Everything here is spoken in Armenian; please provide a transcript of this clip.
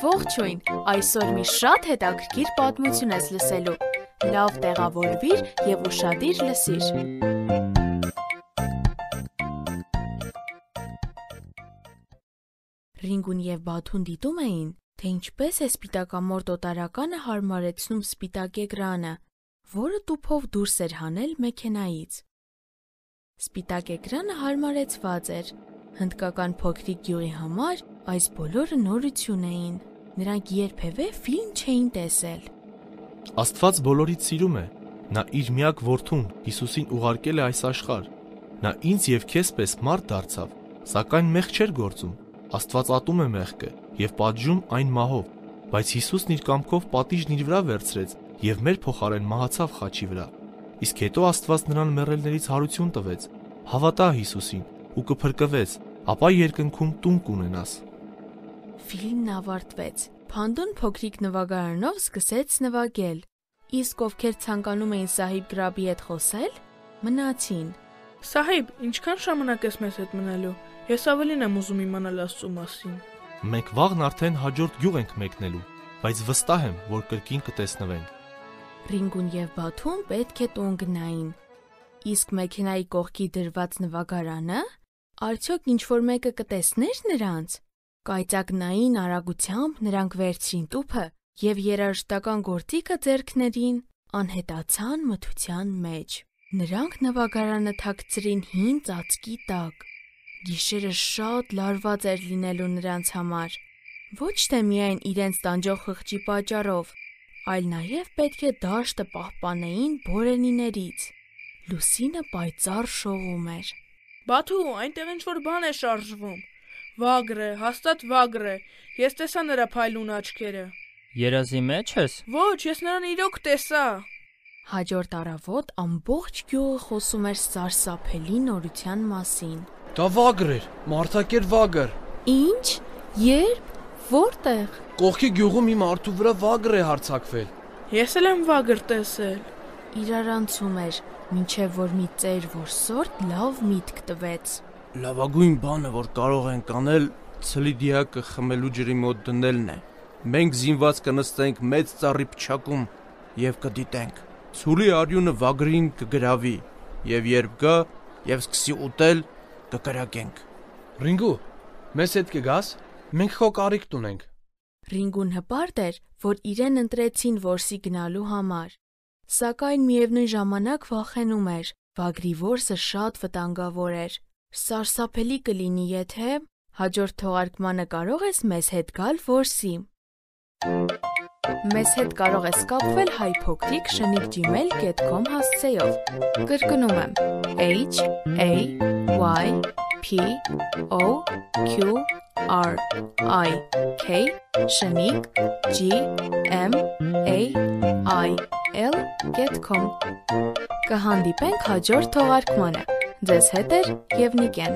Ողջույն, այսօր մի շատ հետաքրքիր պատմություն ես լսելու, լավ տեղավորվիր և ուշադիր լսիր։ Ռինգուն և Բաթուն դիտում էին, թե ինչպես է սպիտակամորթ օտարականը հարմարեցնում սպիտակ էկրանը, որը տուփով դուրս էր հանել մեքենայից։ Սպիտակ էկրանը հարմարեցված էր, հնդկական փոքրիկ գյուղի համար այս բոլորը նորություն էին, նրանք երբևէ ֆիլմ չէին տեսել։ Աստված բոլորից սիրում է, նա իր միակ որդուն Հիսուսին ուղարկել է այս աշխարհ, նա ինձ և քեզ պես մարդ դարձավ, սակայն մեղք չէր գործում, Աստված ատում է մեղքը և պատժում այն մահով, բայց Հիսուսն իր կամքով պատիժն իր վրա վերցրեց և մեր փոխարեն մահացավ խաչի վրա, իսկ հետո Աստված նրան մեռելներից հարություն տվեց, հավատա Հիսուսին ու կփրկվես, ապա երկնքում տուն կունենաս։ Ֆիլմն ավարտվեց, Փանդուն փոքրիկ նվագարանով սկսեց նվագել, իսկ ովքեր ցանկանում էին Սահիբ գրաբի հետ խոսել, մնացին։ Սահիբ, ինչքան ժամանակ ես մեզ հետ մնալու, ես ավելին եմ ուզում իմանալ Աստծու մասին։ Մենք վաղն արդեն հաջորդ գյուղ ենք մեկնելու, բայց վստահ եմ, որ կրկին կտեսնվենք։ Ռինգուն և Բաթուն պետք է տուն գնային, իսկ մեքենայի կողքի դրված նվագարանը, արդյոք ինչ-որ մեկը կտեսներ նրանց։ Կայծակնային արագությամբ նրանք վերցրին տուփը և երաժշտական գործիքը ձեռքներին անհետացան մթության մեջ։ Նրանք նվագարանը թաքցրին հին ծածկի տակ։ Գիշերը շատ լարված էր լինելու նրանց համար, ոչ թե միայն իրենց տանջող խղճի պատճառով, այլ նաև պետք է դաշտը պահպանեին բորենիներից։ Լուսինը պայծառ շողում էր։ Բաթու, այնտեղ ինչ-որ բան է շարժվում։ Վագր է, հաստատ վագր է։ Ես տեսա նրա փայլուն աչքերը։ Երազի մեջ ես։ Ոչ, ես նրան իրոք տեսա։ Հաջորդ առավոտ ամբողջ գյուղը խոսում էր սարսափելի նորության մասին։ Դա վագր էր, մարդակեր վագր։ Ինչ? Երբ? Որտեղ? Կողքի գյուղում իմ մարդու վրա վագր է հարձակվել։ Ես էլ եմ վագր տեսել։ Իրարանցում էր, մինչև որ մի ծեր որսորդ լավ միտք տվեց։ Լավագույն բանը, որ կարող ենք անել, ցլի դիակը խմելու ջրի մոտ դնելն է։ Մենք զինված կնստենք մեծ ծառի փչակում եւ կդիտենք։ Ցուլի արյունը վագրին կգրավի եւ երբ գա եւ սկսի ուտել, կկրակենք։ Ռինգու, մեզ հետ կգաս։ Մենք քո կարիքն ունենք։ Ռինգուն հպարտ էր, որ իրեն ընտրեցին որսի գնալու համար, սակայն միևնույն ժամանակ վախենում էր, վագրի որսը շատ վտանգավոր էր։ Սարսափելի կլինի, եթե հաջորդ թողարկմանը կարող ես մեզ հետ գալ որսի։ Մեզ հետ կարող ես կապվել hypocric@gmail.com հասցեով։ Կրկնում եմ HAYPOQRIK@gmail.com Կհանդիպենք հաջորդ թողարկմանը։ Ձեզ հետ էր Եվնիկեն։